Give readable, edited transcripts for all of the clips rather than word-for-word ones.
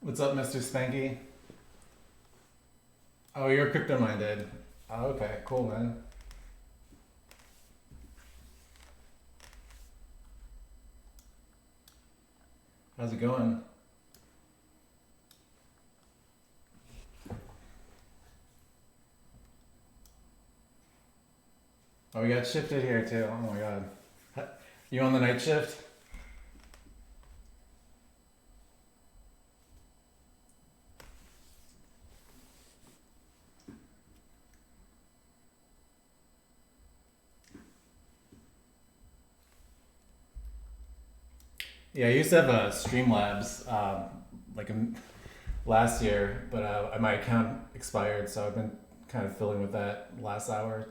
What's up, Mr. Spanky? Oh, you're crypto minded. Oh, okay, cool, man. How's it going? Oh, we got shifted here too. Oh my god. You on the night shift? Yeah, I used to have a Streamlabs like last year, but my account expired, so I've been kind of filling with that last hour.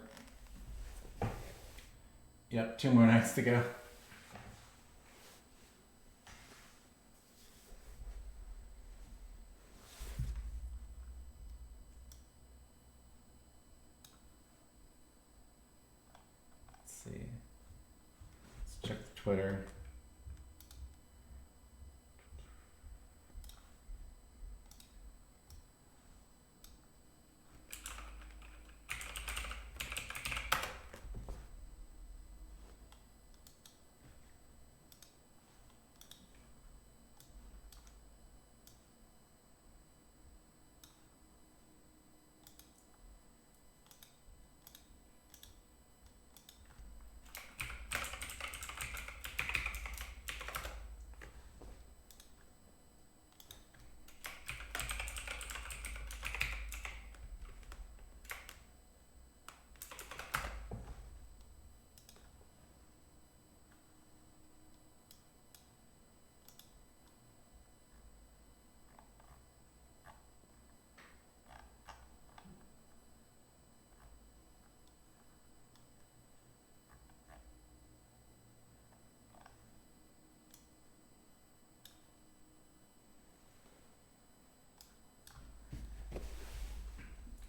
Yep, 2 more nights to go. Let's see. Let's check the Twitter.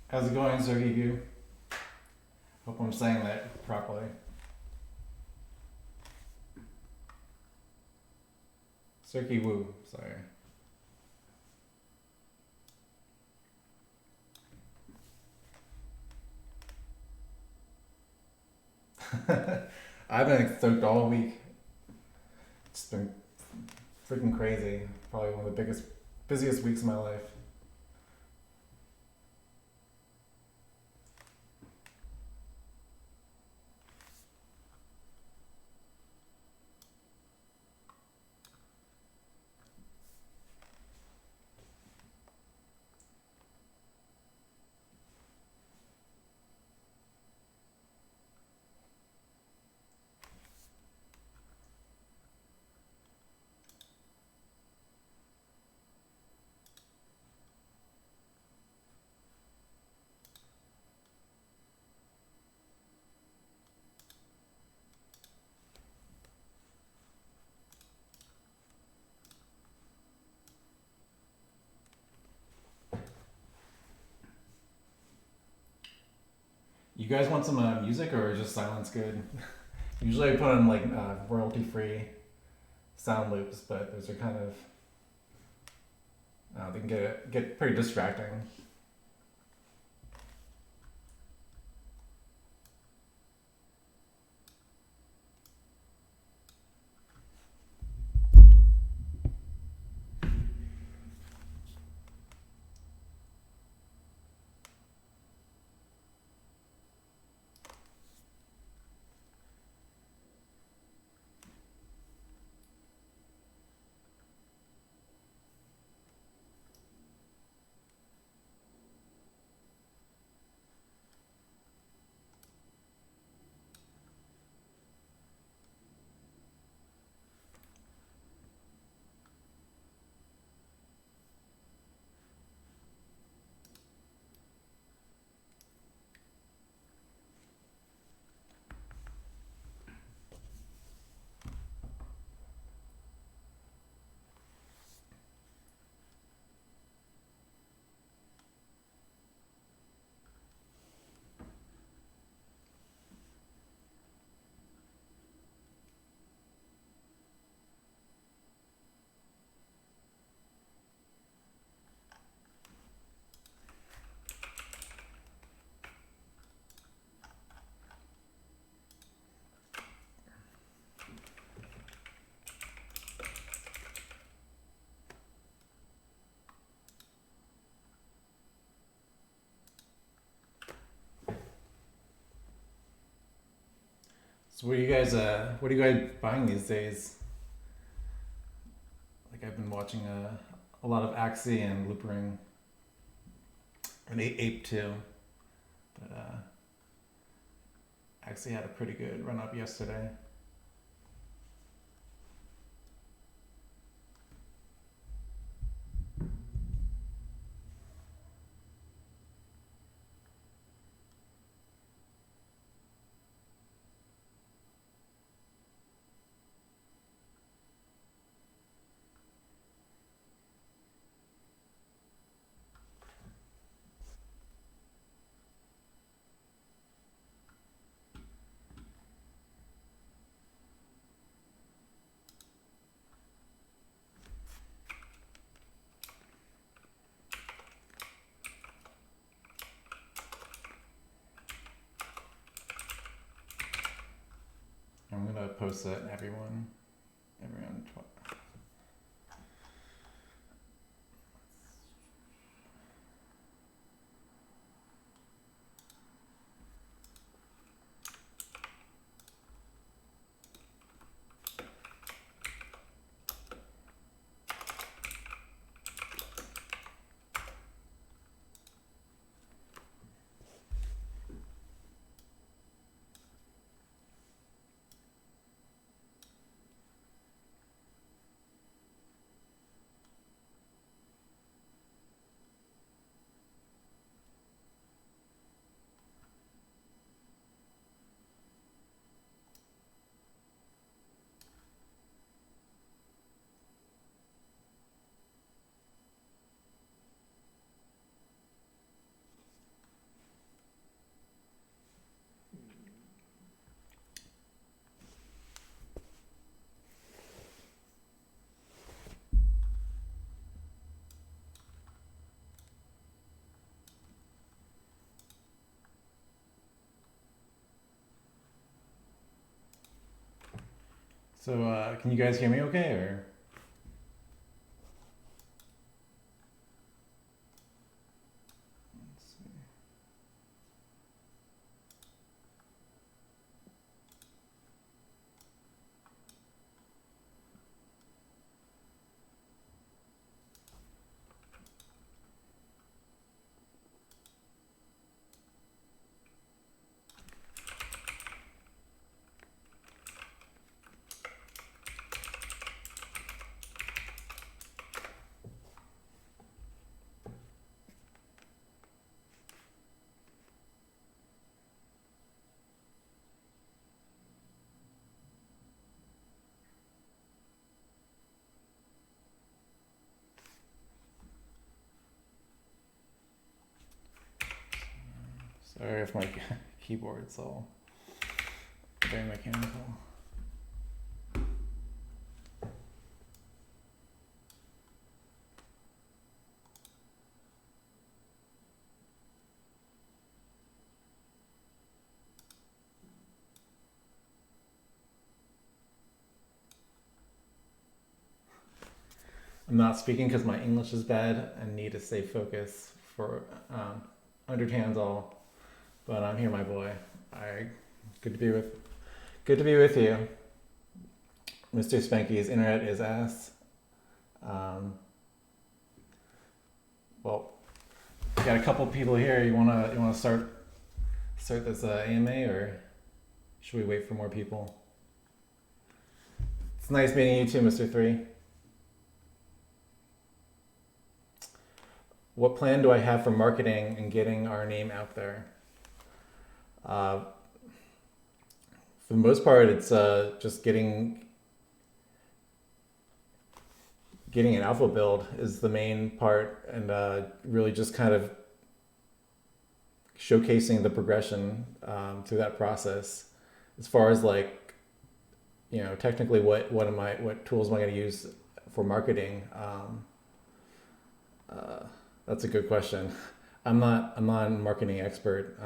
How's it going, Sergey? Hope I'm saying that properly. Cirky Woo, sorry. I've been stoked all week. It's been freaking crazy. Probably one of the busiest weeks of my life. You guys want some music or is just silence good? Usually I put on like royalty free sound loops, but those are kind of they can get pretty distracting. So what are you guys buying these days? Like I've been watching a lot of Axie and Loopring and Ape too, but Axie had a pretty good run up yesterday. I'm gonna post that everyone. So can you guys hear me okay or? Sorry if my keyboard's all very mechanical. I'm not speaking because my English is bad and need to stay focused for understands all. But I'm here, my boy. Good to be with you, Mr. Spanky's internet is ass. Well, we got a couple people here. You wanna start this AMA, or should we wait for more people? It's nice meeting you too, Mr. 3. What plan do I have for marketing and getting our name out there? For the most part, it's just getting an alpha build is the main part, and really just kind of showcasing the progression through that process. As far as like, technically, what tools am I going to use for marketing? That's a good question. I'm not a marketing expert.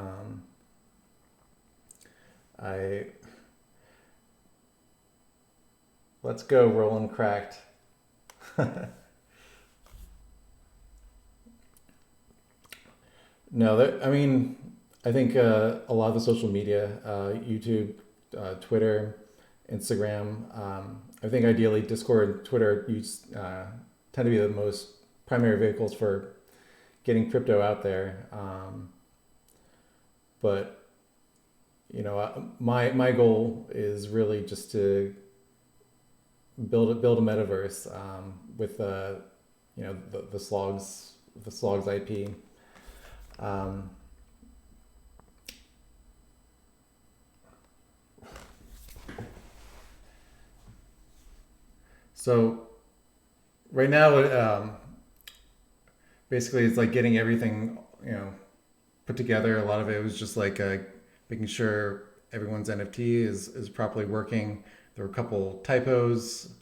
Let's go Roland Cracked. No, I think a lot of the social media, YouTube, Twitter, Instagram. I think ideally Discord and Twitter tend to be the most primary vehicles for getting crypto out there. But my goal is really just to build a metaverse with the Slogs IP. Um, so right now, basically, it's like getting everything put together. A lot of it was just like making sure everyone's NFT is properly working. There were a couple typos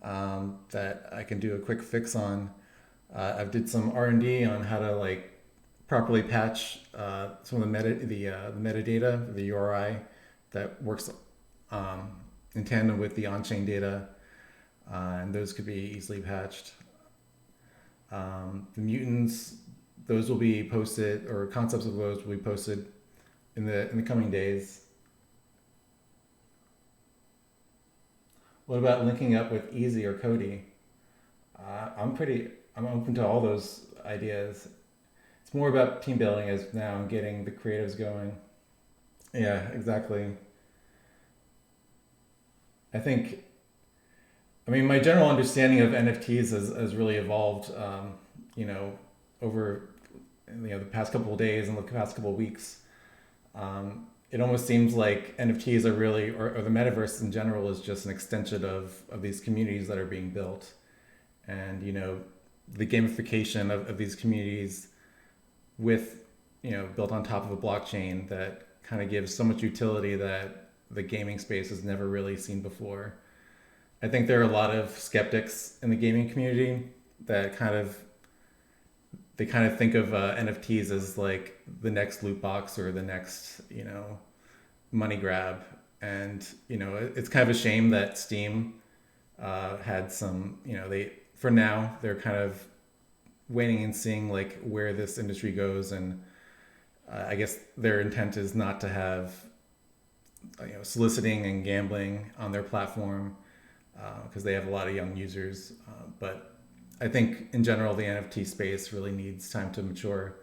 that I can do a quick fix on. I've did some R&D on how to like properly patch some of the metadata, the URI that works in tandem with the on-chain data, and those could be easily patched. The mutants, those will be posted, or concepts of those will be posted in the coming days. What about linking up with Easy or Cody? I'm open to all those ideas. It's more about team building as now and getting the creatives going. Yeah, exactly. I think, I mean, my general understanding of NFTs has really evolved, you know, over the past couple of days and the past couple of weeks. It almost seems like NFTs are really, or the metaverse in general, is just an extension of these communities that are being built. And, the gamification of these communities with, built on top of a blockchain that kind of gives so much utility that the gaming space has never really seen before. I think there are a lot of skeptics in the gaming community that they kind of think of NFTs as like the next loot box or the next, money grab. And, it's kind of a shame that Steam had some, for now, they're kind of waiting and seeing like where this industry goes. And I guess their intent is not to have, soliciting and gambling on their platform because they have a lot of young users. But I think in general, the NFT space really needs time to mature.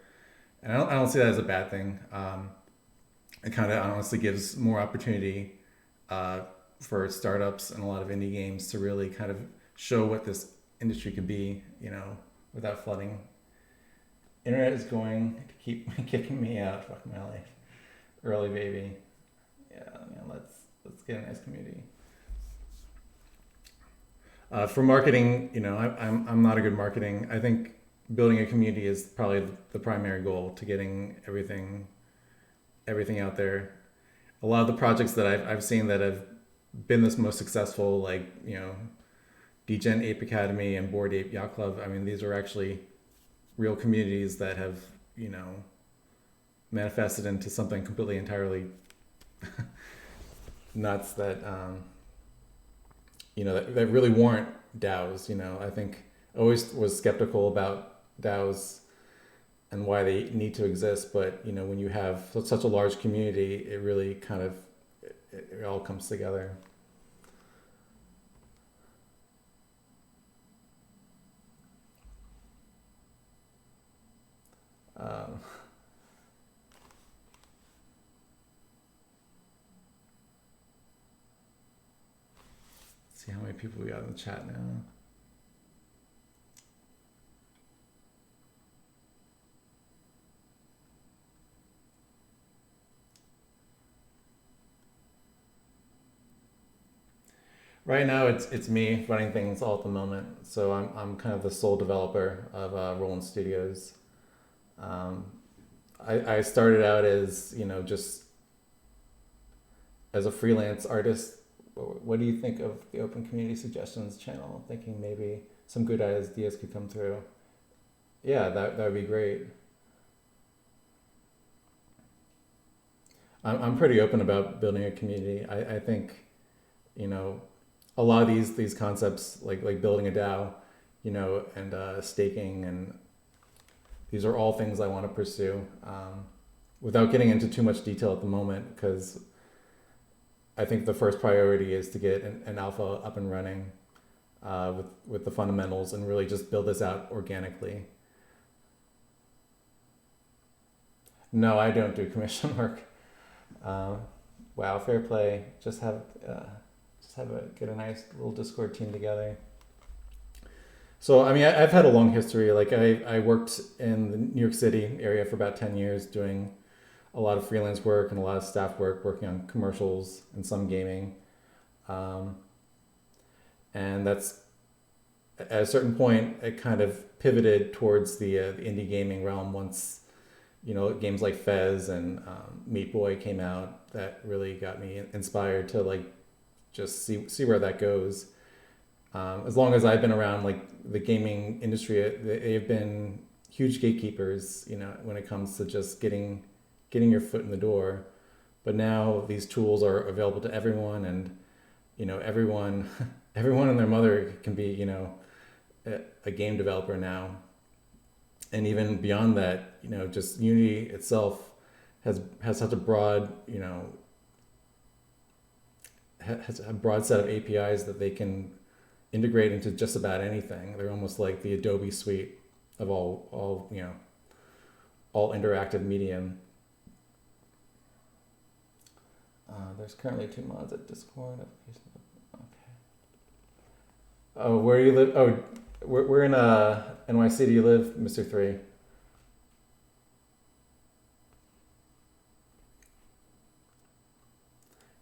And I don't see that as a bad thing. It kind of honestly gives more opportunity for startups and a lot of indie games to really kind of show what this industry could be, without flooding. Internet is going to keep kicking me out. Fuck my life. Early baby. Yeah, let's get a nice community. For marketing, I'm not a good marketing. I think building a community is probably the primary goal to getting everything out there. A lot of the projects that I've seen that have been the most successful, like Degen Ape Academy and Bored Ape Yacht Club. I mean, these are actually real communities that have manifested into something completely entirely nuts that that really warrant DAOs. I think I always was skeptical about DAOs and why they need to exist, but when you have such a large community, it really kind of it all comes together. Um, see how many people we got in the chat now. Right now, it's me running things all at the moment. So I'm kind of the sole developer of Roland Studios. Um, I started out as just as a freelance artist. What do you think of the Open Community Suggestions channel? Thinking maybe some good ideas could come through. Yeah, that would be great. I'm pretty open about building a community. I think you know a lot of these concepts like building a DAO, and staking, and these are all things I want to pursue. Without getting into too much detail at the moment, because I think the first priority is to get an alpha up and running with the fundamentals and really just build this out organically. No, I don't do commission work. Wow, fair play. Just have get a nice little Discord team together. So I mean, I've had a long history. Like I worked in the New York City area for about 10 years, doing a lot of freelance work and a lot of staff work, working on commercials and some gaming. Um, and that's at a certain point, it kind of pivoted towards the indie gaming realm once games like Fez and Meat Boy came out. That really got me inspired to like just see where that goes. As long as I've been around, like the gaming industry, they've been huge gatekeepers. When it comes to just getting your foot in the door. But now these tools are available to everyone, and everyone everyone and their mother can be a game developer now. And even beyond that, just Unity itself has such a broad has a broad set of APIs that they can integrate into just about anything. They're almost like the Adobe suite of all interactive medium. There's currently 2 mods at Discord. Okay. Oh, where do you live? Oh, we're in NYC. Do you live, Mr. 3?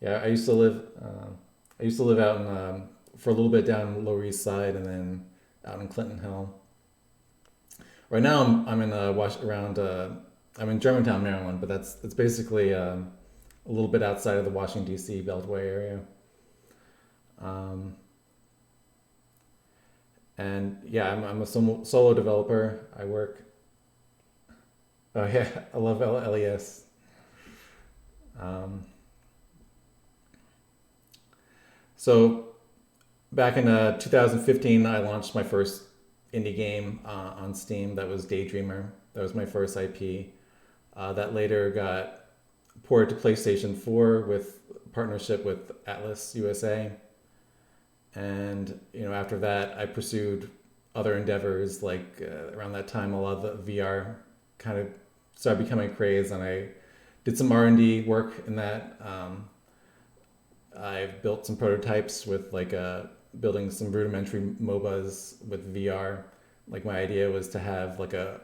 Yeah, I used to live. I used to live out in for a little bit down Lower East Side, and then out in Clinton Hill. Right now, I'm in around. I'm in Germantown, Maryland, but it's basically a little bit outside of the Washington D.C. Beltway area. And yeah, I'm a solo developer. I work. Oh yeah, I love LES. Um, so back in 2015, I launched my first indie game on Steam. That was Daydreamer. That was my first IP. That later got ported to PlayStation 4 with partnership with Atlas USA. And after that, I pursued other endeavors. Like around that time, a lot of the VR kind of started becoming a craze, and I did some R&D work in that. I've built some prototypes with building some rudimentary MOBAs with VR. Like my idea was to have like a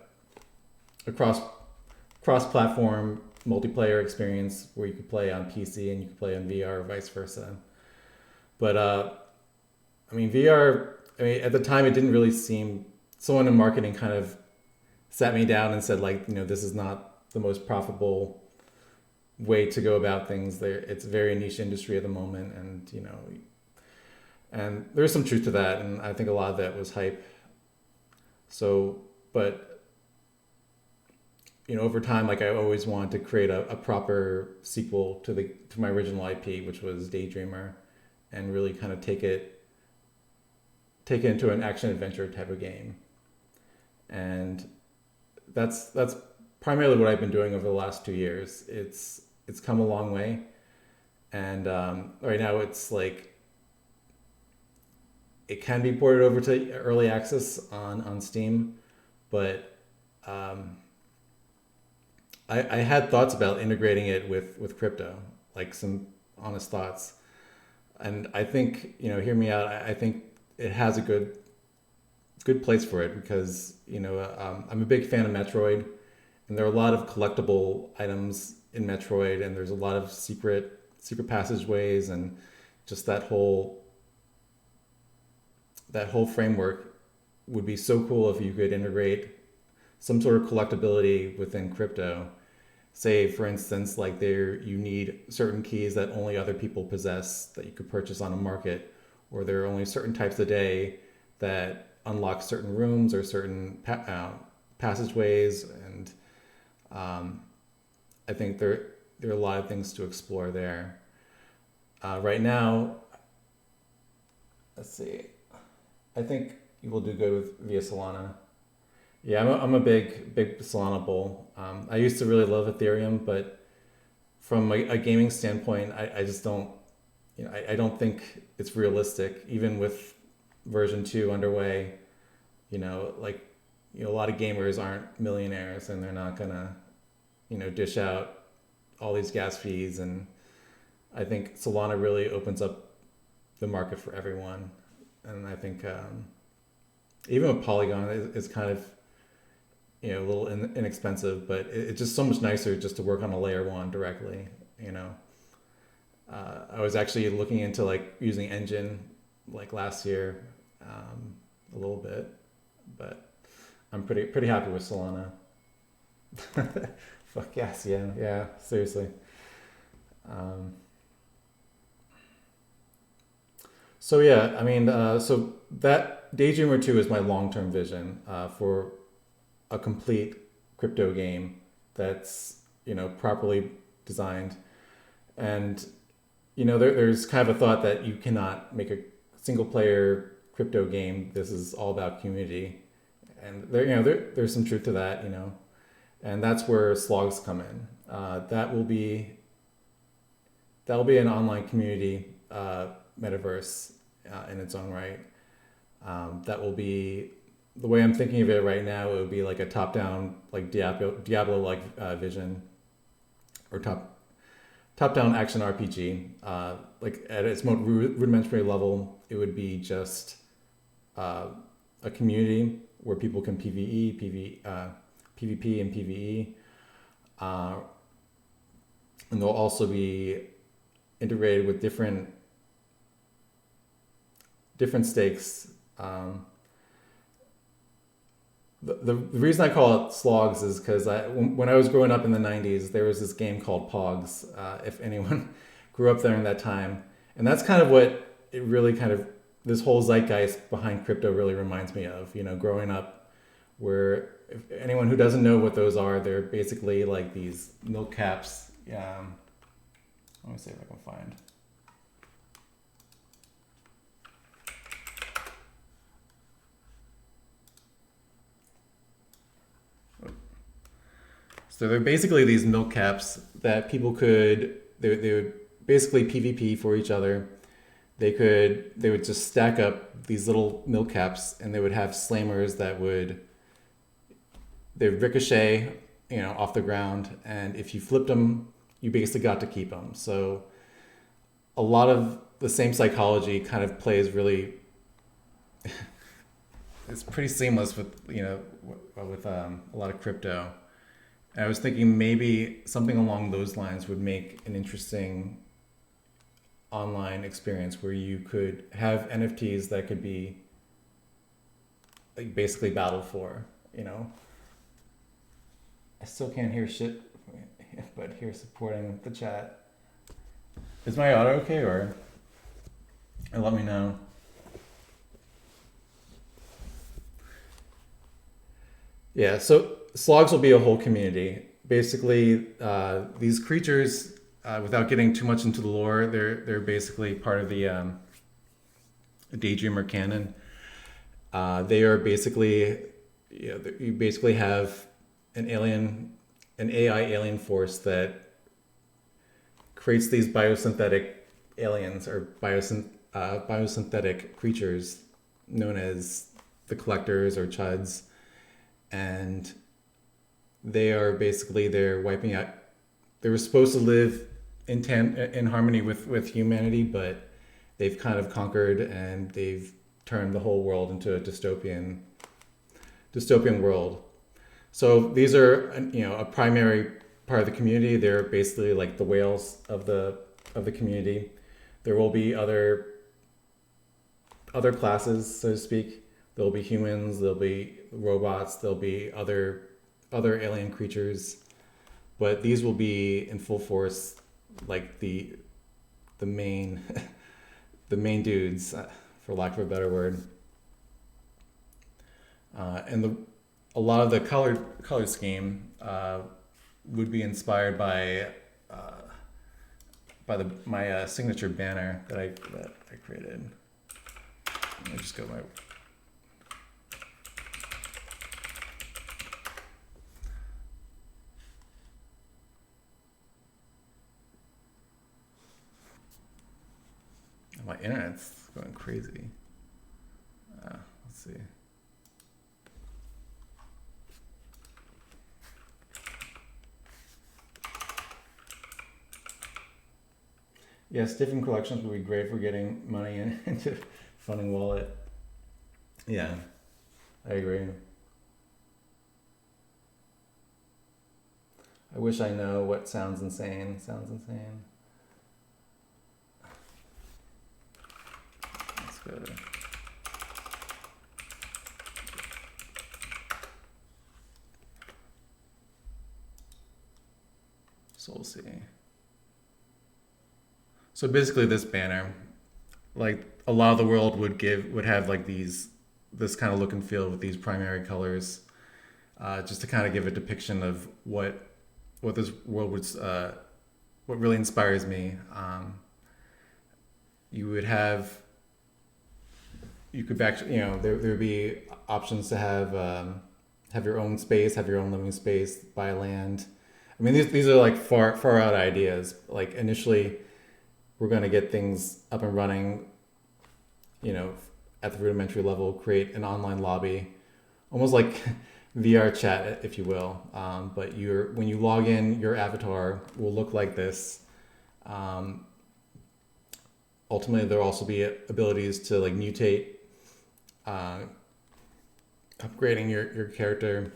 cross-platform multiplayer experience where you could play on PC and you could play on VR or vice versa. But I mean, VR, at the time it didn't really seem, someone in marketing kind of sat me down and said this is not the most profitable way to go about things. It's a very niche industry at the moment, and there's some truth to that, and I think a lot of that was hype. So, but over time, like I always wanted to create a proper sequel to my original IP, which was Daydreamer, and really kind of take it into an action adventure type of game. And that's primarily what I've been doing over the last 2 years. It's come a long way, and right now it's like it can be ported over to early access on Steam, but I had thoughts about integrating it with crypto, like some honest thoughts. And I think, hear me out. I think it has a good place for it because, I'm a big fan of Metroid, and there are a lot of collectible items in Metroid, and there's a lot of secret passageways, and just that whole framework would be so cool if you could integrate some sort of collectability within crypto. Say, for instance, like you need certain keys that only other people possess that you could purchase on a market, or there are only certain types a day that unlock certain rooms or certain passageways, and I think there are a lot of things to explore there. Right now, let's see. I think you will do good with via Solana. Yeah, I'm a big Solana bull. I used to really love Ethereum, but from a gaming standpoint, I just don't I don't think it's realistic, even with version 2 underway. Like, a lot of gamers aren't millionaires, and they're not gonna, dish out all these gas fees. And I think Solana really opens up the market for everyone. And I think even with Polygon, it's kind of, a little inexpensive, but it's just so much nicer just to work on a layer 1 directly. I was actually looking into like using Engine like last year, a little bit, but I'm pretty happy with Solana. Fuck yes, yeah, seriously. So yeah, I mean, so that Daydreamer 2 is my long-term vision for a complete crypto game that's, properly designed. And, there's kind of a thought that you cannot make a single player crypto game. This is all about community. And there's some truth to that, and that's where slogs come in. That will be an online community metaverse in its own right. That will be, the way I'm thinking of it right now, it would be like a top-down, like Diablo-like vision, or top-down action RPG. Like at its most rudimentary level, it would be just a community where people can PvP, and PvE. And they'll also be integrated with different stakes. The reason I call it slogs is because when I was growing up in the 90s, there was this game called Pogs, if anyone grew up there in that time. And that's kind of what it really kind of, this whole zeitgeist behind crypto really reminds me of, growing up, where if anyone who doesn't know what those are, they're basically like these milk caps. Let me see if I can find. So they're basically these milk caps that people they would basically PvP for each other. They would just stack up these little milk caps, and they would have slammers that would ricochet, off the ground. And if you flipped them, you basically got to keep them. So a lot of the same psychology kind of plays really, it's pretty seamless with, with a lot of crypto. And I was thinking maybe something along those lines would make an interesting online experience where you could have NFTs that could be like basically battled for, I still can't hear shit, but here supporting the chat. Is my audio okay, or let me know. Yeah, so slogs will be a whole community. Basically, these creatures, without getting too much into the lore, they're basically part of the Daydreamer canon. They are basically, you basically have an AI alien force that creates these biosynthetic aliens, or biosynthetic creatures known as the Collectors or Chuds. And they're wiping out. They were supposed to live in harmony with humanity, but they've kind of conquered, and they've turned the whole world into a dystopian world. So these are, a primary part of the community. They're basically like the whales of the community. There will be other classes, so to speak. There'll be humans, there'll be robots, there'll be other alien creatures, but these will be in full force, like the main the main dudes, for lack of a better word. And a lot of the color scheme would be inspired by my signature banner that I created. Let me just go my. My internet's going crazy. Let's see. Yes, different collections would be great for getting money into funding wallet. Yeah, I agree. I wish I know what sounds insane. Sounds insane. Let's go to Soul Sea. So basically, this banner, like a lot of the world would have like this kind of look and feel with these primary colors, just to kind of give a depiction of what this world would, what really inspires me. You would have, you could actually, there would be options to have your own space, have your own living space, buy land. I mean, these are like far out ideas. Like initially, we're going to get things up and running, at the rudimentary level, create an online lobby, almost like VR chat, if you will. But when you log in, your avatar will look like this. Ultimately, there'll also be abilities to like mutate, upgrading your character,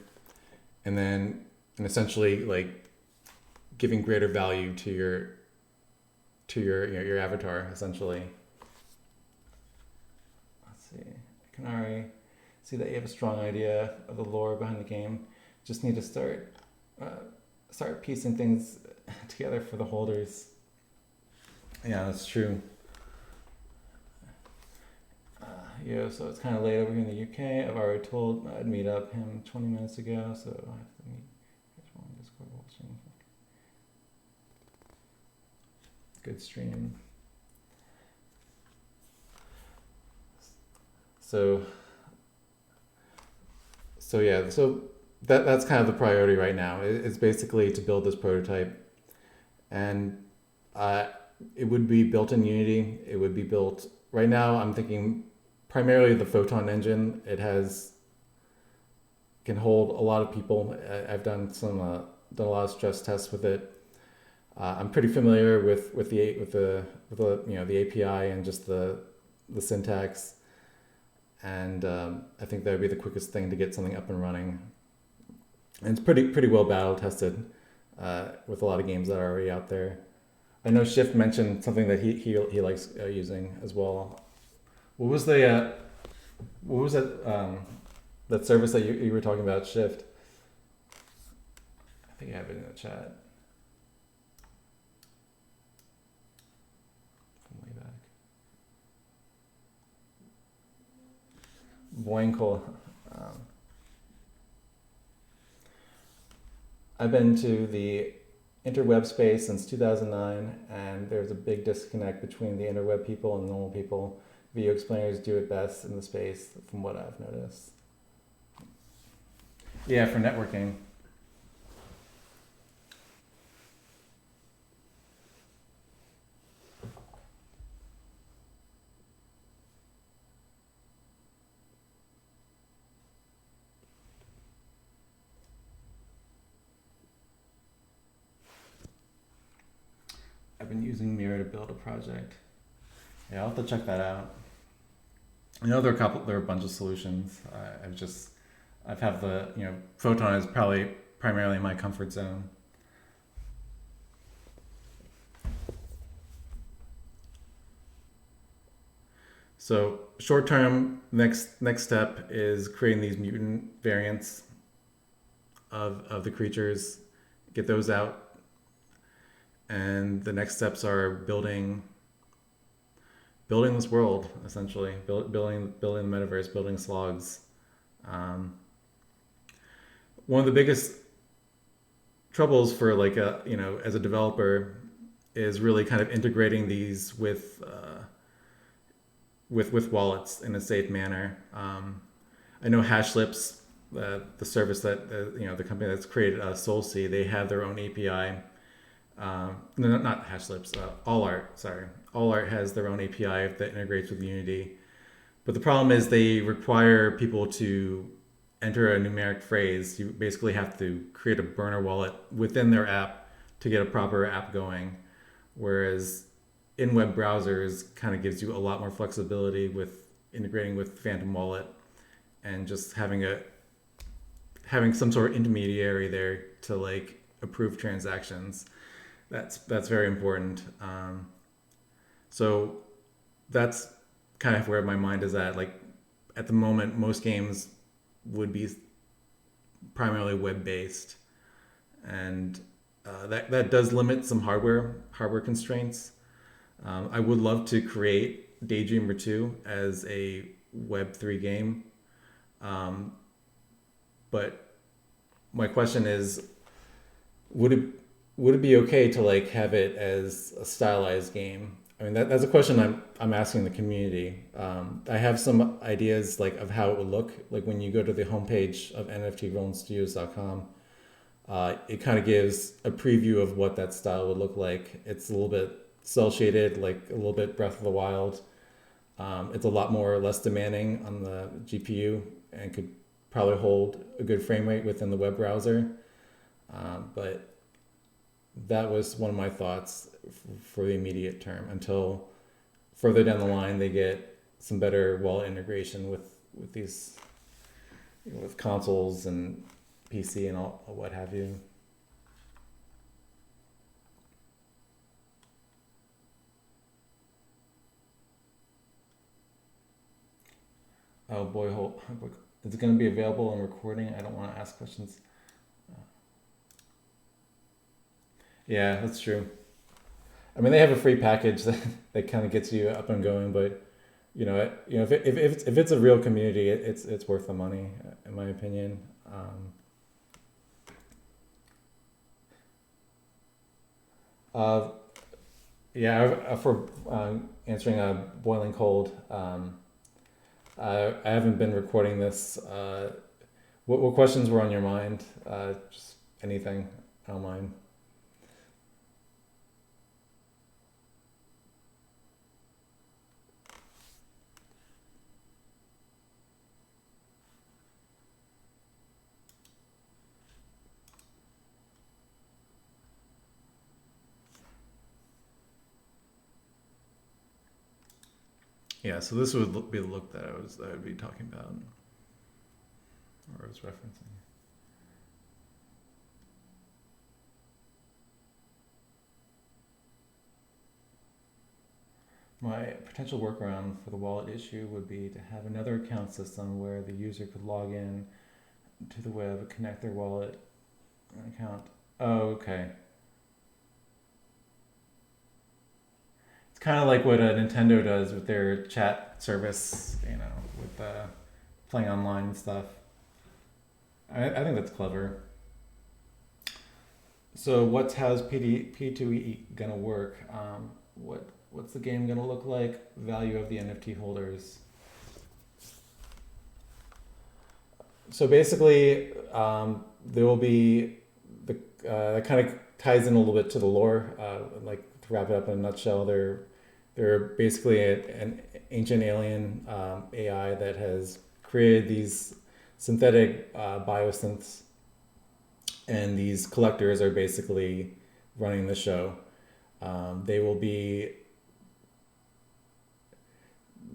and essentially like giving greater value to your avatar, essentially. Let's see. I can already see that you have a strong idea of the lore behind the game. Just need to start piecing things together for the holders. Yeah, that's true. So it's kind of late over here in the UK. I've already told I'd meet up him 20 minutes ago, so I have to meet. Discord watching. Good stream. So that's kind of the priority right now. It's basically to build this prototype, and it would be built in Unity. It would be built right now. I'm thinking primarily the Photon engine. Can hold a lot of people. I've done a lot of stress tests with it. I'm pretty familiar with the API and just the syntax, and I think that would be the quickest thing to get something up and running. And it's pretty well battle tested with a lot of games that are already out there. I know Shift mentioned something that he likes using as well. What was that that service that you were talking about, Shift? I think I have it in the chat. From way back. Boinkle. I've been to the interweb space since 2009, and there's a big disconnect between the interweb people and normal people. Video explainers do it best in the space, from what I've noticed. Yeah, for networking. I've been using Mira to build a project. Yeah, I'll have to check that out. I know there are a bunch of solutions. I've had Photon is probably primarily my comfort zone. So short term, next step is creating these mutant variants of the creatures, get those out. And the next steps are building this world, essentially, building the metaverse, building slogs. One of the biggest troubles for as a developer is really kind of integrating these with wallets in a safe manner. I know Hashlips, the service that the company that's created SoulSea, they have their own API. No, not Hashlips. All Art. Sorry, All Art has their own API that integrates with Unity. But the problem is they require people to enter a numeric phrase. You basically have to create a burner wallet within their app to get a proper app going. Whereas in web browsers kind of gives you a lot more flexibility with integrating with Phantom Wallet and just having some sort of intermediary there to like approve transactions. That's very important. So that's kind of where my mind is at. Like at the moment, most games would be primarily web based, and that does limit some hardware constraints. I would love to create Daydreamer 2 as a Web3 game, um, but my question is, would it would it be okay to like have it as a stylized game? I mean, that's a question I'm asking the community. I have some ideas like of how it would look. Like when you go to the homepage of nftrollandstudios.com, it kind of gives a preview of what that style would look like. It's a little bit cell shaded, like a little bit Breath of the Wild. It's a lot more or less demanding on the GPU and could probably hold a good frame rate within the web browser. But that was one of my thoughts for the immediate term until further down the line they get some better wallet integration with these, with consoles and PC and all what have you. Oh boy, is it going to be available in recording? I don't want to ask questions. Yeah, that's true. I mean, they have a free package that kind of gets you up and going, but if it's a real community, it's worth the money, in my opinion. Uh, yeah, for answering a boiling cold. I haven't been recording this. What questions were on your mind? Just anything. I don't mind. Yeah, so this would be the look that I would be talking about, or I was referencing. My potential workaround for the wallet issue would be to have another account system where the user could log in to the web, connect their wallet account. Oh, okay. It's kind of like what Nintendo does with their chat service, with playing online and stuff. I think that's clever. So how's P2E gonna work? What's the game gonna look like? Value of the NFT holders. So basically, there will be that kind of ties in a little bit to the lore. Like to wrap it up in a nutshell, they're basically an ancient alien AI that has created these synthetic biosynths, and these collectors are basically running the show. They will be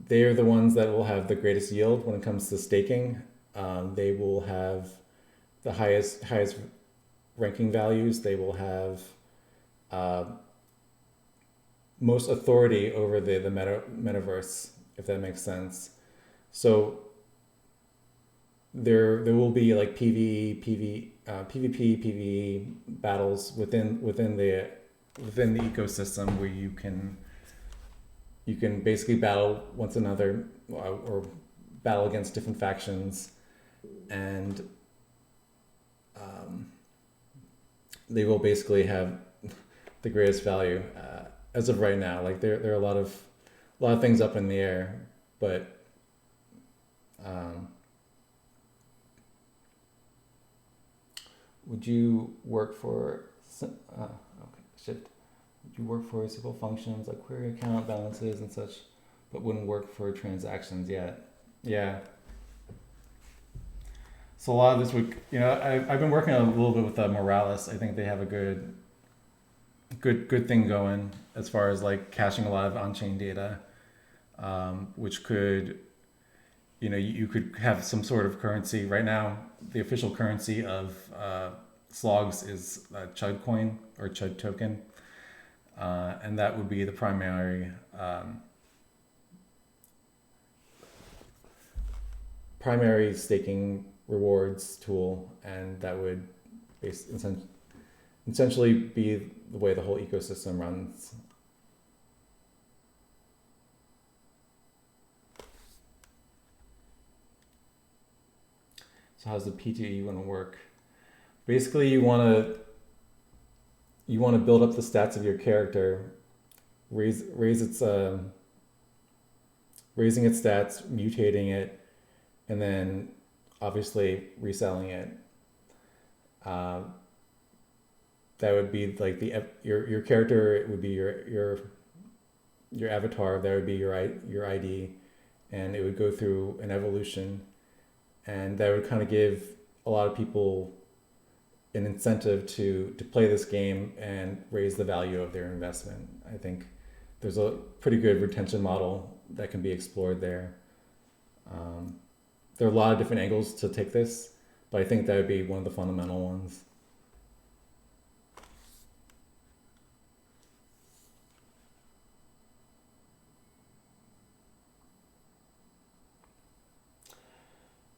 they are the ones that will have the greatest yield when it comes to staking. They will have the highest ranking values. They will have uh, most authority over the metaverse, if that makes sense. So there will be like PvP, PvE battles within the ecosystem where you can basically battle once another, or battle against different factions, and um, they will basically have the greatest value as of right now. Like there are a lot of things up in the air, but um, would you work for? Okay. shift. You work for simple functions like query account balances and such, but wouldn't work for transactions yet. Yeah. So a lot of this would, I've been working a little bit with Morales. I think they have a good thing going as far as like caching a lot of on-chain data, which could, you could have some sort of currency. Right now, the official currency of Slogs is Chud coin or Chud token, and that would be the primary staking rewards tool, and that would essentially be the way the whole ecosystem runs. So how's the P2E going to work? Basically, you want to build up the stats of your character, raising its stats, mutating it, and then obviously reselling it. That would be like your character. It would be your avatar. That would be your ID, and it would go through an evolution, and that would kind of give a lot of people an incentive to play this game and raise the value of their investment. I think there's a pretty good retention model that can be explored there. There are a lot of different angles to take this, but I think that would be one of the fundamental ones.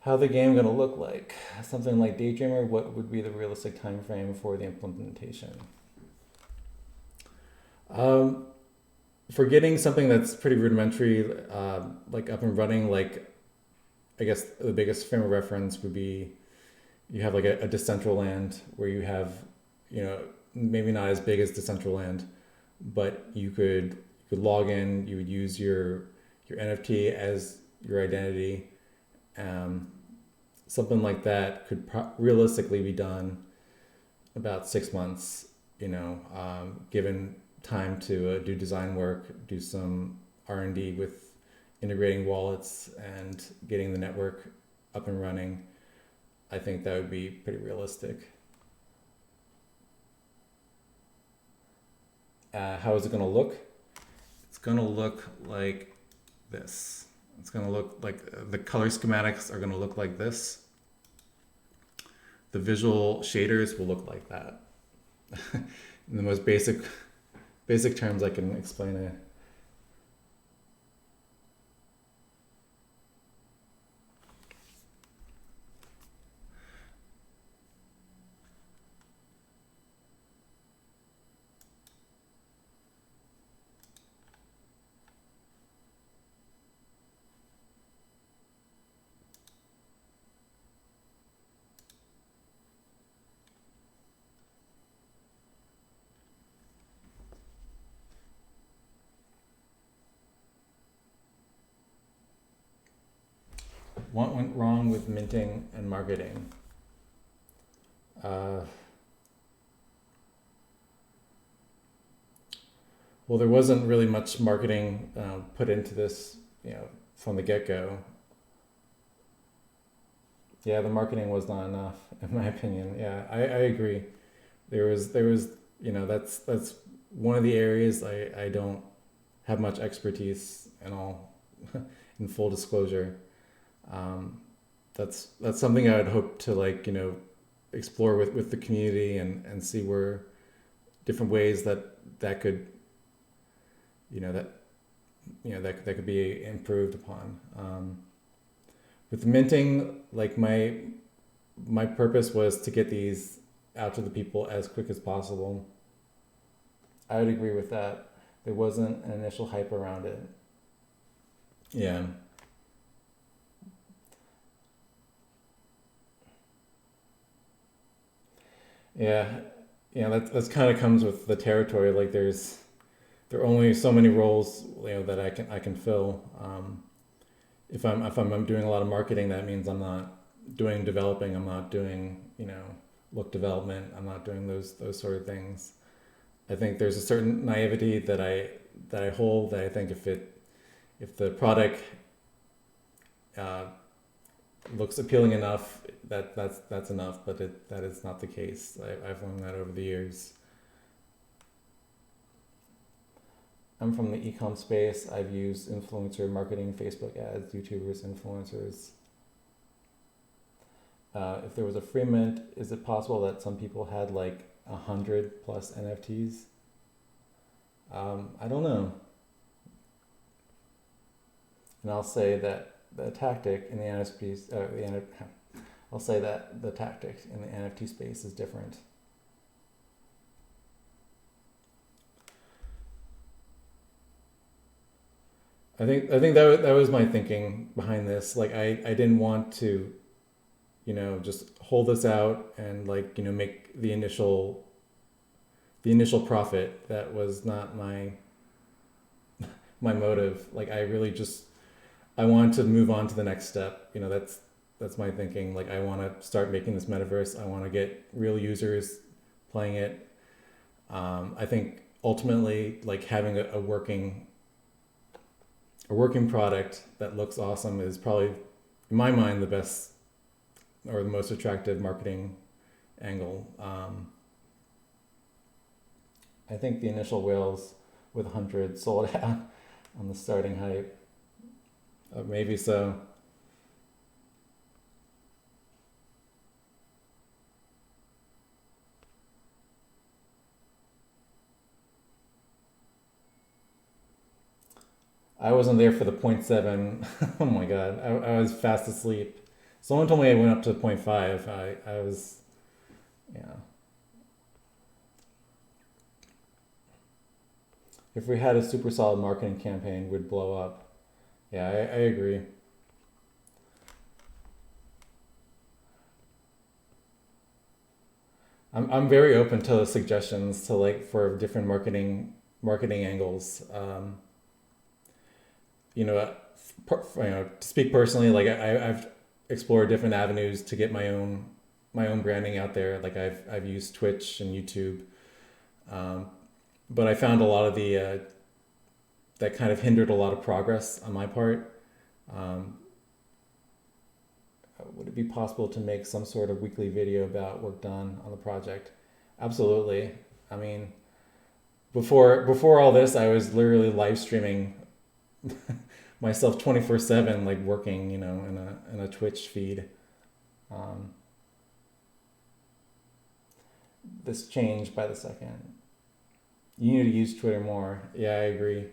How the game going to look like? Something like Daydreamer, what would be the realistic time frame for the implementation? For getting something that's pretty rudimentary, like up and running, like I guess the biggest frame of reference would be you have like a Decentraland where you have, maybe not as big as Decentraland, but you could log in, you would use your NFT as your identity. Something like that could realistically be done about 6 months, given time to do design work, do some R&D with integrating wallets and getting the network up and running. I think that would be pretty realistic. How is it going to look? It's going to look like this. It's going to look like the color schematics are going to look like this. The visual shaders will look like that. In the most basic terms I can explain it. What went wrong with minting and marketing? Well, there wasn't really much marketing put into this, from the get-go. Yeah, the marketing was not enough, in my opinion. Yeah, I agree. There was, that's one of the areas I don't have much expertise in all, in full disclosure. That's something I would hope to explore with the community and see where different ways that could that could be improved upon. With minting, like my purpose was to get these out to the people as quick as possible. I would agree with that. There wasn't an initial hype around it. Yeah. Yeah, that's kind of comes with the territory. Like there are only so many roles that I can fill. If I'm doing a lot of marketing, that means I'm not doing developing. I'm not doing look development. I'm not doing those sort of things. I think there's a certain naivety that I hold, that I think if the product uh, looks appealing enough, that's enough. But that is not the case. I've learned that over the years. I'm from the ecom space. I've used influencer marketing, Facebook ads, YouTubers, influencers. If there was a free mint, is it possible that some people had like 100 plus NFTs? I don't know. And I'll say that the tactic in the NFTs, I'll say that the tactic in the NFT space is different. I think that was my thinking behind this. Like I didn't want to, just hold this out and like, make the initial profit. That was not my motive. Like I wanted to move on to the next step. That's my thinking. Like I want to start making this metaverse. I want to get real users playing it. I think ultimately, like having a working product that looks awesome is probably, in my mind, the best or the most attractive marketing angle. I think the initial whales with 100 sold out on the starting hype. Maybe so. I wasn't there for the point 0.7. Oh my god, I was fast asleep. Someone told me I went up to 0.5. I was, yeah. If we had a super solid marketing campaign, we'd blow up. Yeah, I agree. I'm very open to suggestions to like for different marketing angles. You know, to speak personally, like I've explored different avenues to get my own branding out there. Like I've used Twitch and YouTube, um, but I found a lot of the that kind of hindered a lot of progress on my part. Um, would it be possible to make some sort of weekly video about work done on the project? Absolutely. I mean, before all this, I was literally live streaming myself 24/7, like working, in a Twitch feed. Um, this changed by the second. You need to use Twitter more. Yeah, I agree.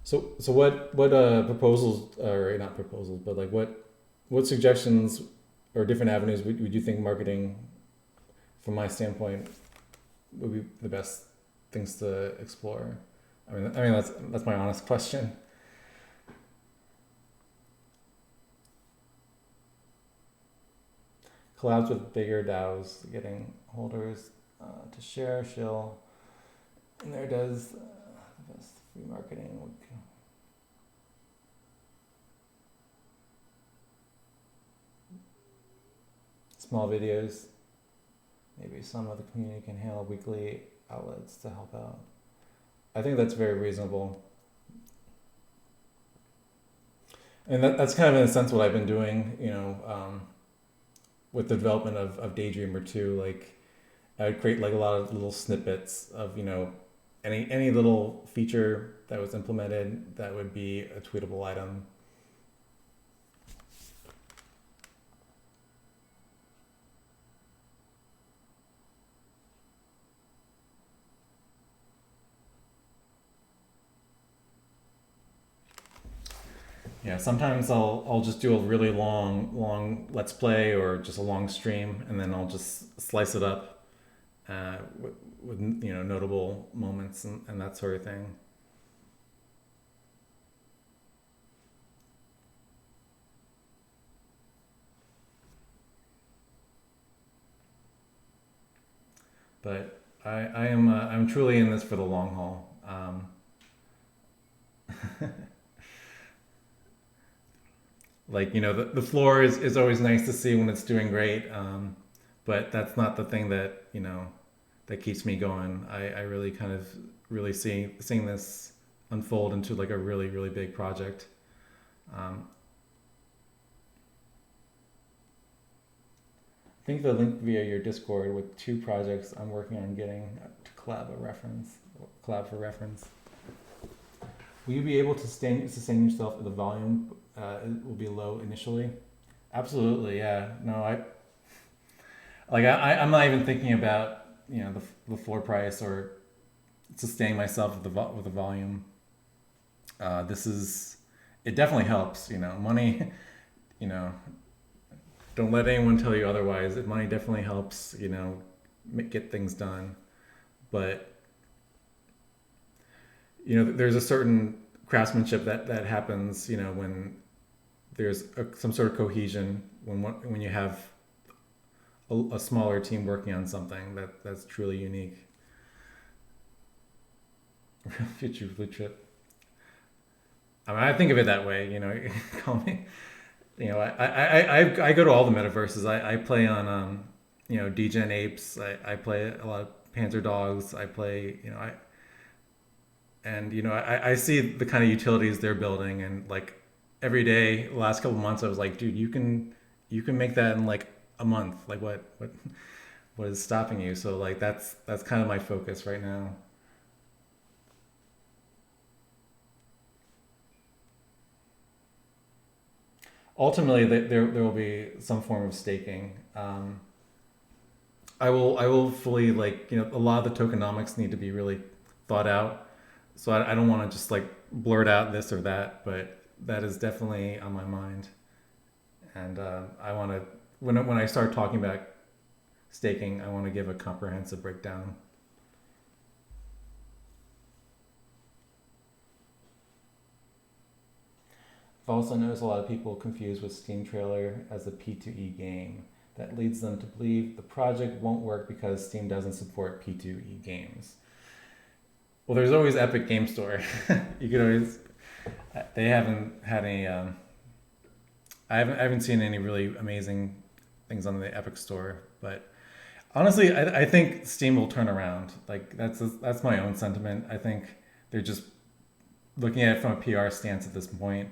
So what proposals, or not proposals, but like what suggestions or different avenues would you think marketing, from my standpoint, would be the best things to explore? I mean that's my honest question. Collabs with bigger DAOs, getting holders to share, shill, and there does the best free marketing. Small videos, maybe some of the community can handle weekly outlets to help out. I think that's very reasonable. And that's kind of in a sense what I've been doing, with the development of Daydreamer too. Like I would create like a lot of little snippets of, any little feature that was implemented that would be a tweetable item. Yeah, sometimes I'll just do a really long let's play or just a long stream, and then I'll just slice it up with notable moments and that sort of thing. But I'm truly in this for the long haul. Like the floor is always nice to see when it's doing great, but that's not the thing that that keeps me going. I really kind of really seeing this unfold into like a really big project. Um, I think the link via your Discord with two projects I'm working on getting to collab for reference. Will you be able to sustain yourself if the volume it will be low initially? Absolutely, yeah. No, I'm not even thinking about the floor price or sustaining myself with the volume. This is it definitely helps. Money. You know, don't let anyone tell you otherwise. Money definitely helps. Get things done, but there's a certain craftsmanship that happens. When there's some sort of cohesion when you have a smaller team working on something that's truly unique. Future blue chip. I mean, I think of it that way. Call me. I go to all the metaverses. I play on Degen Apes. I play a lot of Panzer Dogs. I play I see the kind of utilities they're building, and like every day, the last couple months, I was like, dude, you can make that in like a month. Like what is stopping you? So like that's kind of my focus right now. Ultimately, there will be some form of staking. I will fully like a lot of the tokenomics need to be really thought out. So I don't want to just like blurt out this or that, but that is definitely on my mind. And I want to when I start talking about staking, I want to give a comprehensive breakdown. I've also noticed a lot of people confused with Steam Trailer as a P2E game. That leads them to believe the project won't work because Steam doesn't support P2E games. Well, there's always Epic Game Store. You could always. They haven't had any. I haven't seen any really amazing things on the Epic Store, but honestly, I think Steam will turn around. Like that's my own sentiment. I think they're just looking at it from a PR stance at this point,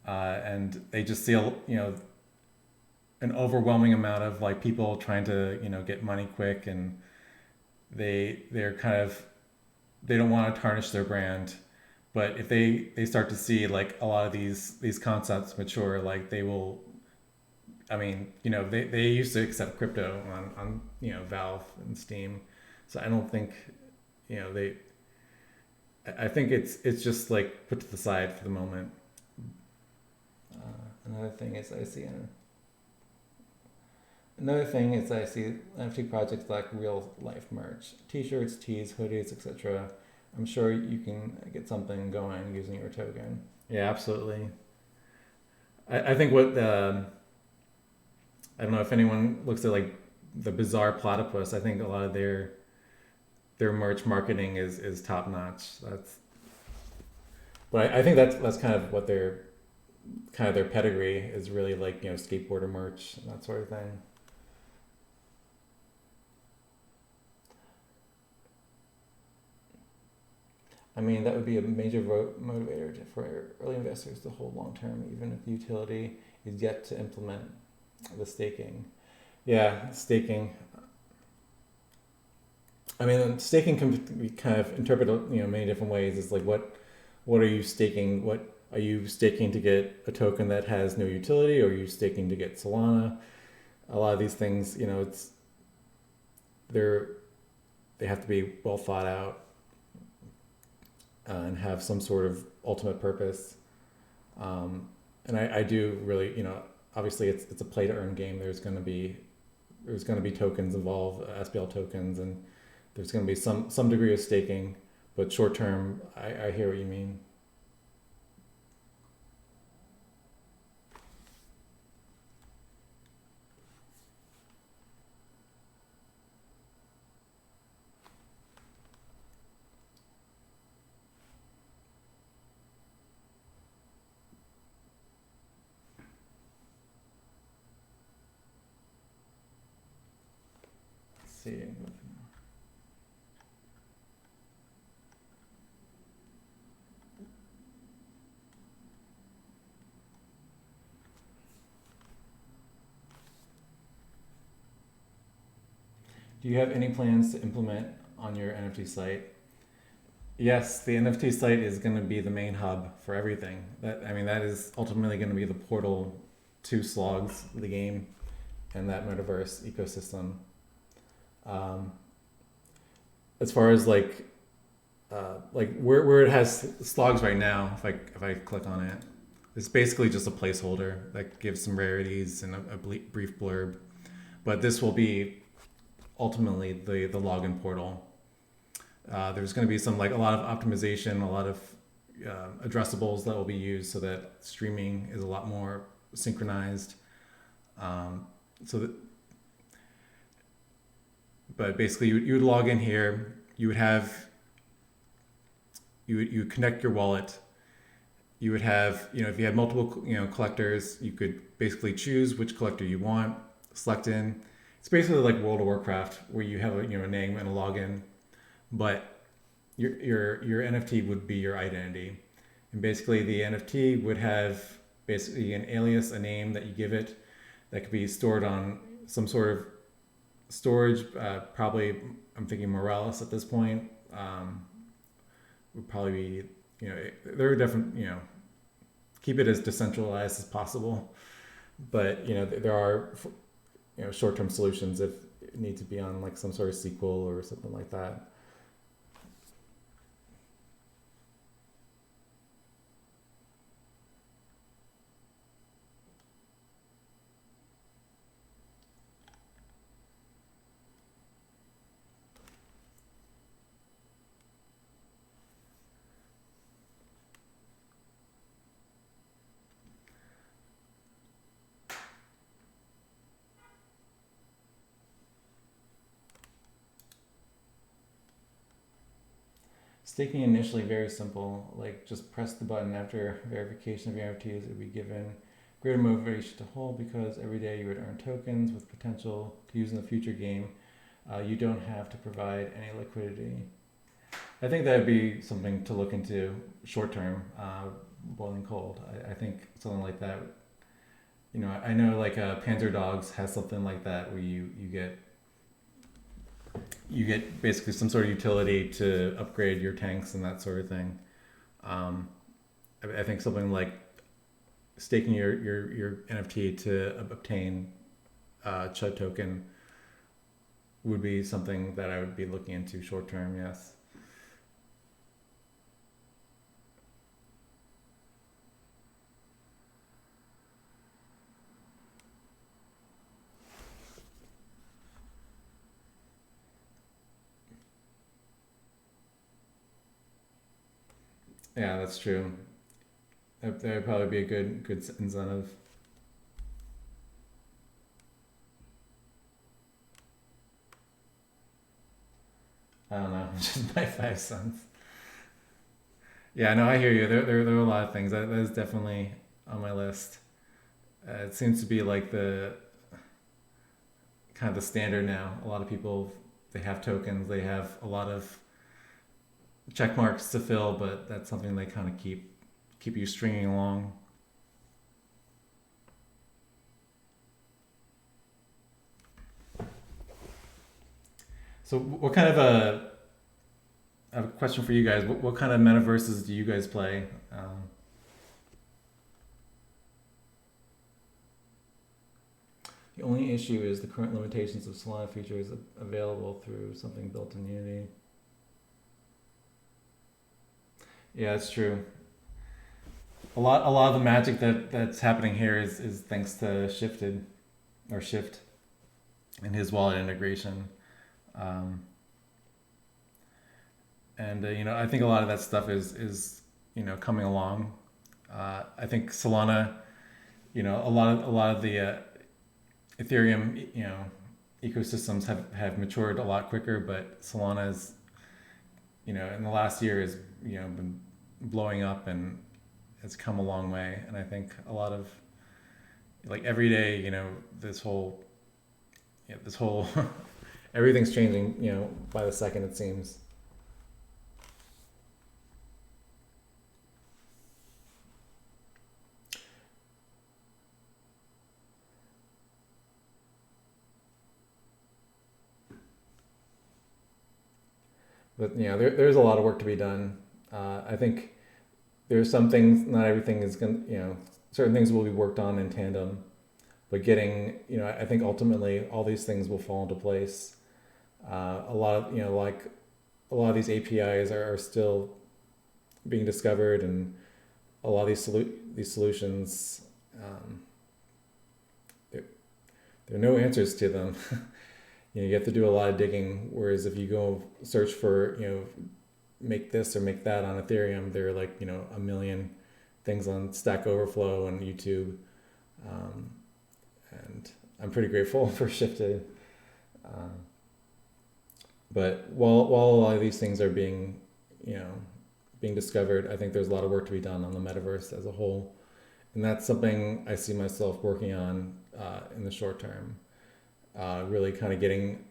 and they just see an overwhelming amount of like people trying to get money quick, and they're kind of they don't want to tarnish their brand. But if they start to see like a lot of these concepts mature, like they will. I mean, they used to accept crypto on Valve and Steam, so I don't think they. I think it's just like put to the side for the moment. Another thing is I see Another thing is I see NFT projects lack real life merch, T-shirts, tees, hoodies, etc. I'm sure you can get something going using your token. Yeah, absolutely. I think I don't know if anyone looks at like the Bizarre Platypus. I think a lot of their merch marketing is top notch. But I think that's kind of what their pedigree is really like skateboarder merch and that sort of thing. I mean, that would be a major motivator for early investors to hold long term, even if the utility is yet to implement the staking. Yeah, staking. I mean, staking can be kind of interpreted, many different ways. It's like, what are you staking? What are you staking to get a token that has no utility, or are you staking to get Solana? A lot of these things, they're they have to be well thought out and have some sort of ultimate purpose. And I do really, obviously it's a play to earn game. There's going to be tokens involved, SPL tokens, and there's going to be some degree of staking. But short term, I hear what you mean. see. Do you have any plans to implement on your NFT site? Yes, the NFT site is going to be the main hub for everything. That is ultimately going to be the portal to Slogs, the game, and that metaverse ecosystem. Um, as far as where it has Slogs right now, if I click on it, it's basically just a placeholder that gives some rarities and a brief blurb. But this will be ultimately the login portal. There's going to be a lot of optimization, a lot of addressables that will be used so that streaming is a lot more synchronized. But basically, you would log in here. You would connect your wallet. You would have, if you had multiple collectors, you could basically choose which collector you want, select in. It's basically like World of Warcraft, where you have a name and a login, but your NFT would be your identity, and basically the NFT would have basically an alias, a name that you give it, that could be stored on some sort of storage. Probably, I'm thinking Morales at this point. Would probably be, there are different, keep it as decentralized as possible, but there are short-term solutions if it needs to be on like some sort of SQL or something like that. Staking initially very simple, like just press the button after verification of your NFTs. It would be given greater motivation to hold because every day you would earn tokens with potential to use in the future game. You don't have to provide any liquidity. I think that would be something to look into short term, boiling cold. I think something like that. I know like Panzer Dogs has something like that where you get basically some sort of utility to upgrade your tanks and that sort of thing. I think something like staking your NFT to obtain CHUD token would be something that I would be looking into short term. Yes. Yeah, that's true. That would probably be a good incentive. I don't know, just my 5 cents. Yeah, no, I hear you. There are a lot of things that is definitely on my list. It seems to be like the kind of the standard now. A lot of people, they have tokens, they have a lot of check marks to fill, but that's something they kind of keep you stringing along. So, what kind of I have a question for you guys. What kind of metaverses do you guys play? The only issue is the current limitations of Solana features available through something built in Unity. Yeah, it's true. A lot of the magic that's happening here is thanks to Shift and his wallet integration. Um, and I think a lot of that stuff is coming along. I think Solana, a lot of the Ethereum, ecosystems have matured a lot quicker, but Solana is, in the last year has been blowing up and it's come a long way. And I think a lot of like every day, this whole everything's changing, by the second it seems. But there's a lot of work to be done. I think there's some things, not everything is going to, certain things will be worked on in tandem, but getting, I think ultimately all these things will fall into place. A lot of, like a lot of these APIs are still being discovered, and a lot of these solutions, there are no answers to them. You have to do a lot of digging. Whereas if you go search for, make this or make that on Ethereum, there are like, a million things on Stack Overflow and YouTube. And I'm pretty grateful for Shifted. But while a lot of these things are being discovered, I think there's a lot of work to be done on the metaverse as a whole. And that's something I see myself working on in the short term. Really kind of getting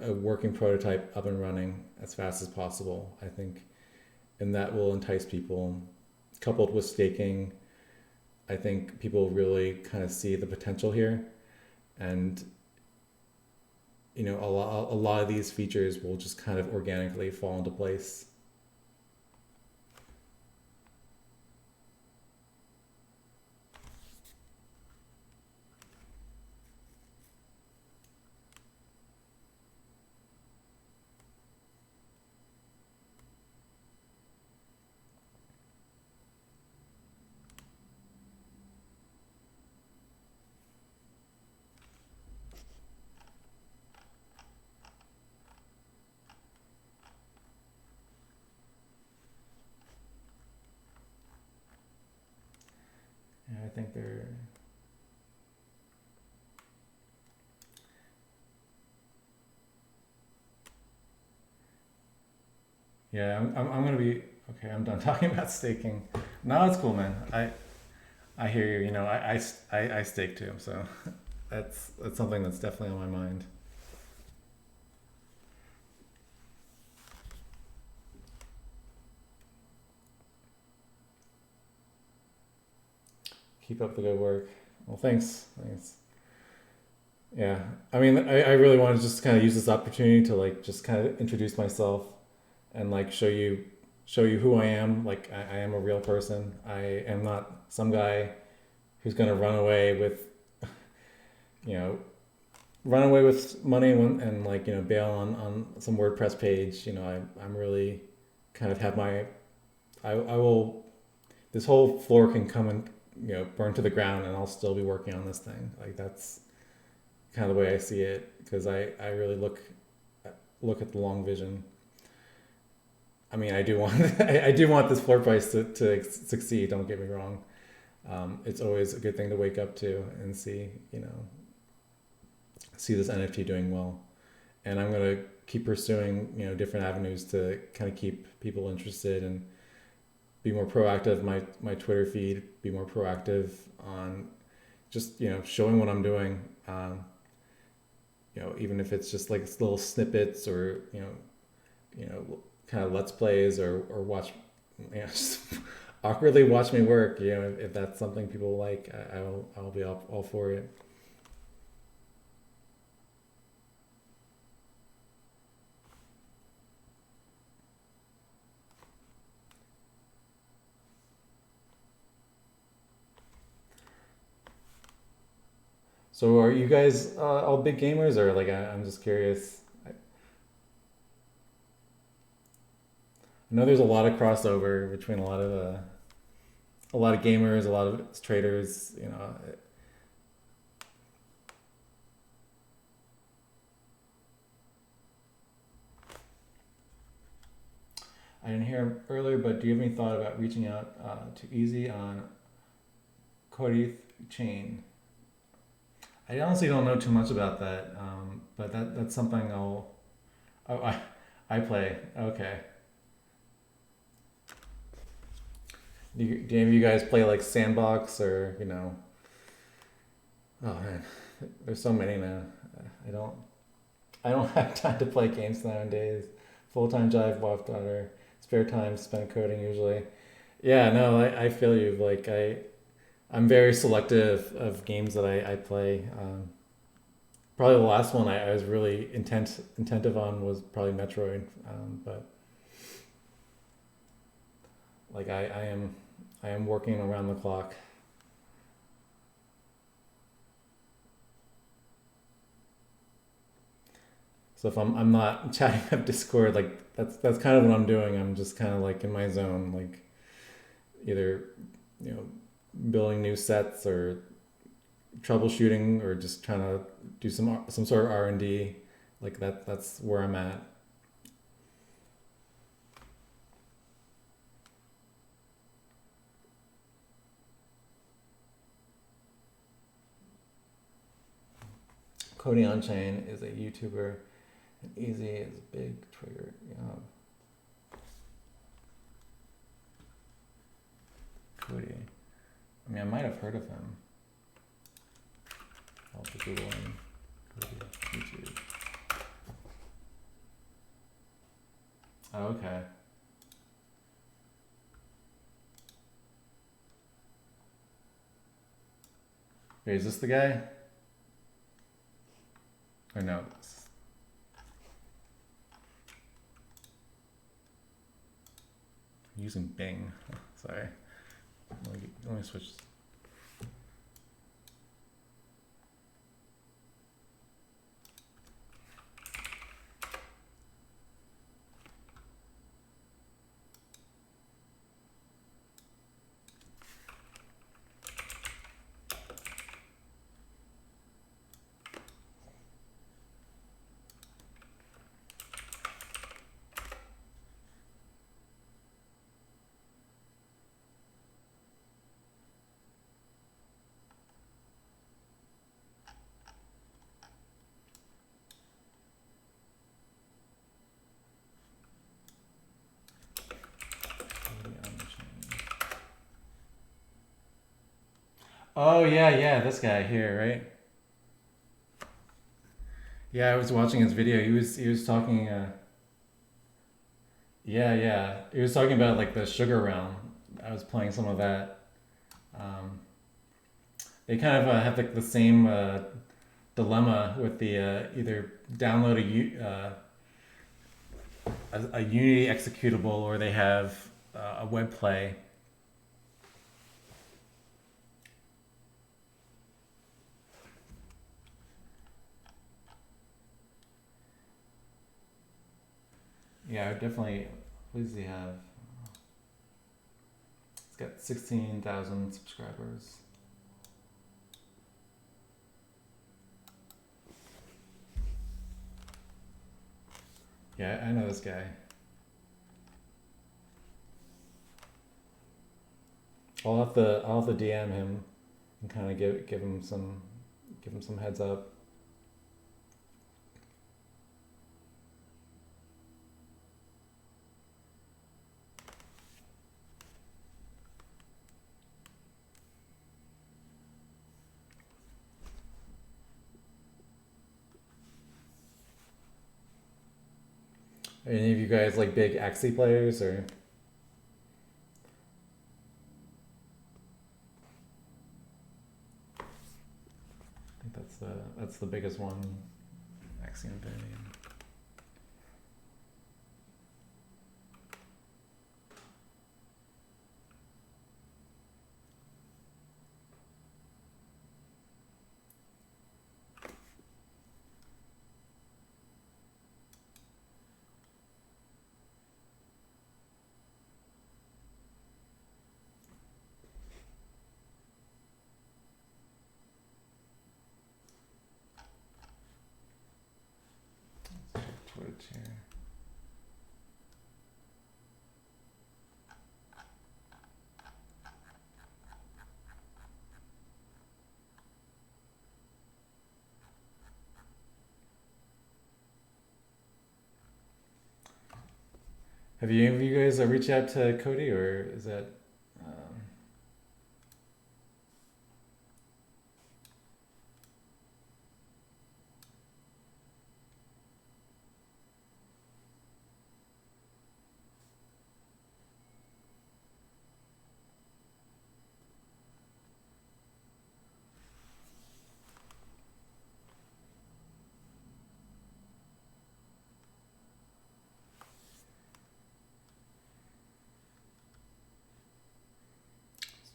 a working prototype up and running as fast as possible, I think. And that will entice people. Coupled with staking, I think people really kind of see the potential here. And a lot of these features will just kind of organically fall into place. Yeah, I think they're. Yeah, I'm gonna be okay. I'm done talking about staking. No, it's cool, man. I hear you. I stake too, so that's something that's definitely on my mind. Keep up the good work. Well, thanks. Yeah, I mean, I really want to just kind of use this opportunity to like just kind of introduce myself and like show you who I am. Like I am a real person. I am not some guy who's gonna run away with you know money and like bail on some WordPress page. I'm really kind of have my I will this whole floor can come and burn to the ground, and I'll still be working on this thing. Like that's kind of the way I see it, because I really look at the long vision. I mean, I do want I do want this floor price to succeed. Don't get me wrong. It's always a good thing to wake up to and see this NFT doing well. And I'm gonna keep pursuing different avenues to kind of keep people interested and be more proactive. My Twitter feed, be more proactive on just showing what I'm doing. Even if it's just like little snippets or kind of let's plays or watch just awkwardly watch me work. If that's something people like, I'll be all for it. So are you guys all big gamers, or like I'm just curious? I know there's a lot of crossover between a lot of gamers, a lot of traders. I didn't hear earlier, but do you have any thought about reaching out to Easy on Codith chain? I honestly don't know too much about that, but that's something I'll. Oh, I play. Okay. Do any of you guys play like Sandbox or? Oh man, there's so many now. I don't I don't have time to play games nowadays. Full-time job, wife, daughter, spare time spent coding usually. Yeah, no, I feel you. Like I'm very selective of games that I play. Probably the last one I was really attentive on was probably Metroid. But like I am working around the clock. So if I'm not chatting up Discord, like that's kind of what I'm doing. I'm just kind of like in my zone, like either you know building new sets or troubleshooting or just trying to do some sort of R&D. Like that's where I'm at. Cody Unchain is a YouTuber, and Easy is a big trigger. Yeah. Cody. I mean, I might have heard of him. I'll have to Google him. Cody, YouTube. Oh, okay. Wait, is this the guy? Or no? I'm using Bing. Sorry. Let me switch. Oh yeah, this guy here, right? Yeah, I was watching his video. He was talking. Yeah, he was talking about like the Sugar Realm. I was playing some of that. Um, they kind of have like the same dilemma with the either download a Unity executable or they have a web play. Yeah, I definitely. What does he have? It's got 16,000 subscribers. Yeah, I know this guy. I'll have to DM him and kind of give him some heads up. Are any of you guys like big Axie players or? I think that's the biggest one. Axie Infinity. Twitch here. Have you any of you guys reached out to Cody or is that? Um,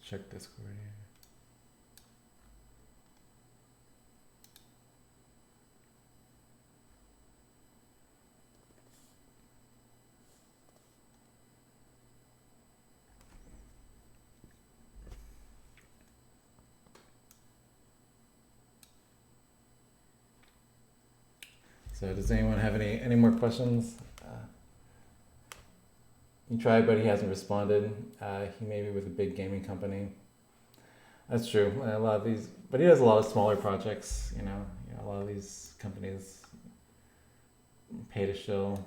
check Discord here. So does anyone have any more questions? He tried, but he hasn't responded. He may be with a big gaming company. That's true. A lot of these, but he has a lot of smaller projects. A lot of these companies pay to show.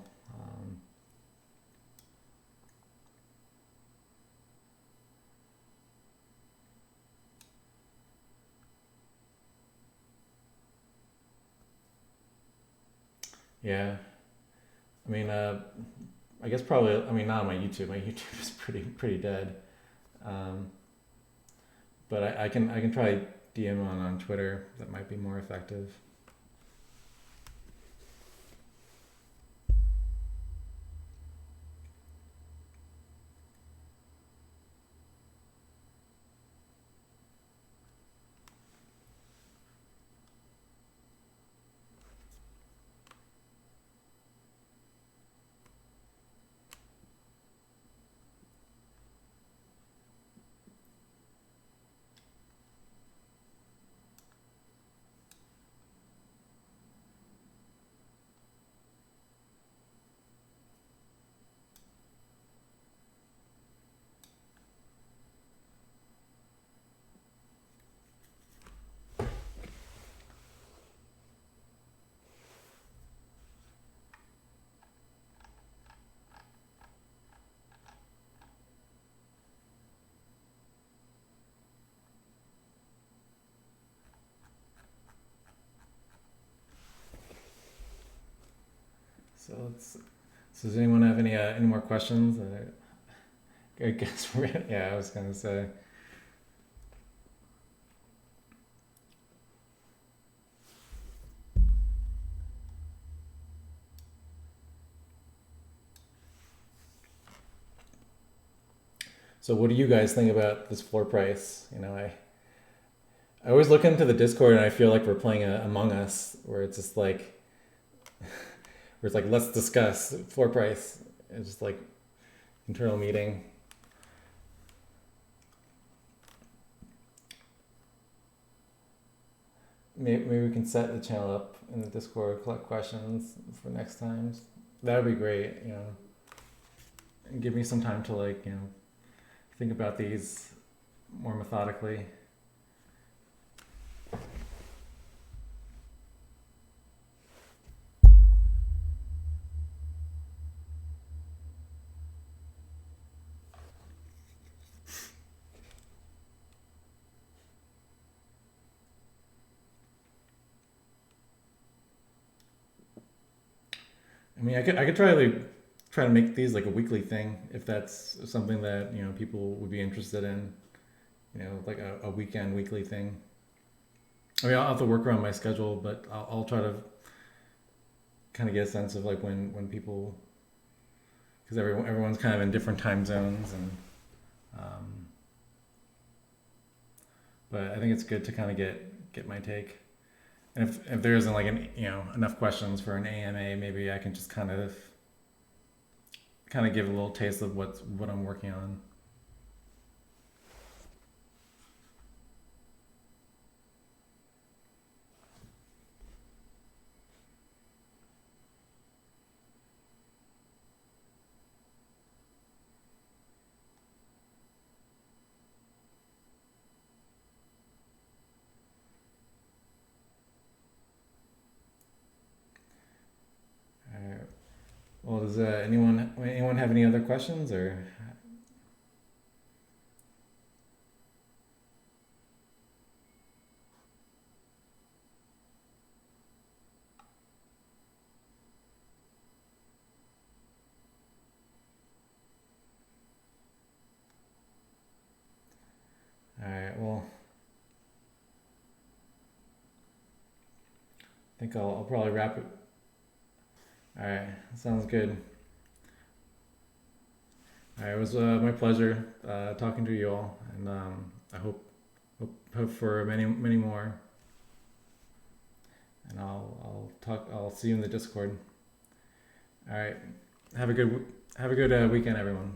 Yeah, I mean, I guess probably. I mean, not on my YouTube. My YouTube is pretty dead. But I can try DM on Twitter. That might be more effective. So does anyone have any more questions? I guess yeah, I was gonna say. So what do you guys think about this floor price? I always look into the Discord and I feel like we're playing Among Us, where it's just like, where it's like, let's discuss floor price. It's just like internal meeting. Maybe we can set the channel up in the Discord, collect questions for next times. That would be great, and give me some time to think about these more methodically. I mean, I could try to make these like a weekly thing if that's something that people would be interested in. Like a weekly thing. I mean, I'll have to work around my schedule, but I'll try to kind of get a sense of like when people, because everyone's kind of in different time zones, and but I think it's good to kind of get my take. And if there isn't like enough questions for an AMA, maybe I can just kind of give a little taste of what I'm working on. Well, does anyone have any other questions or? All right. Well, I think I'll probably wrap it. All right. Sounds good. All right, it was my pleasure talking to you all, and I hope for many more. And I'll see you in the Discord. All right, have a good weekend, everyone.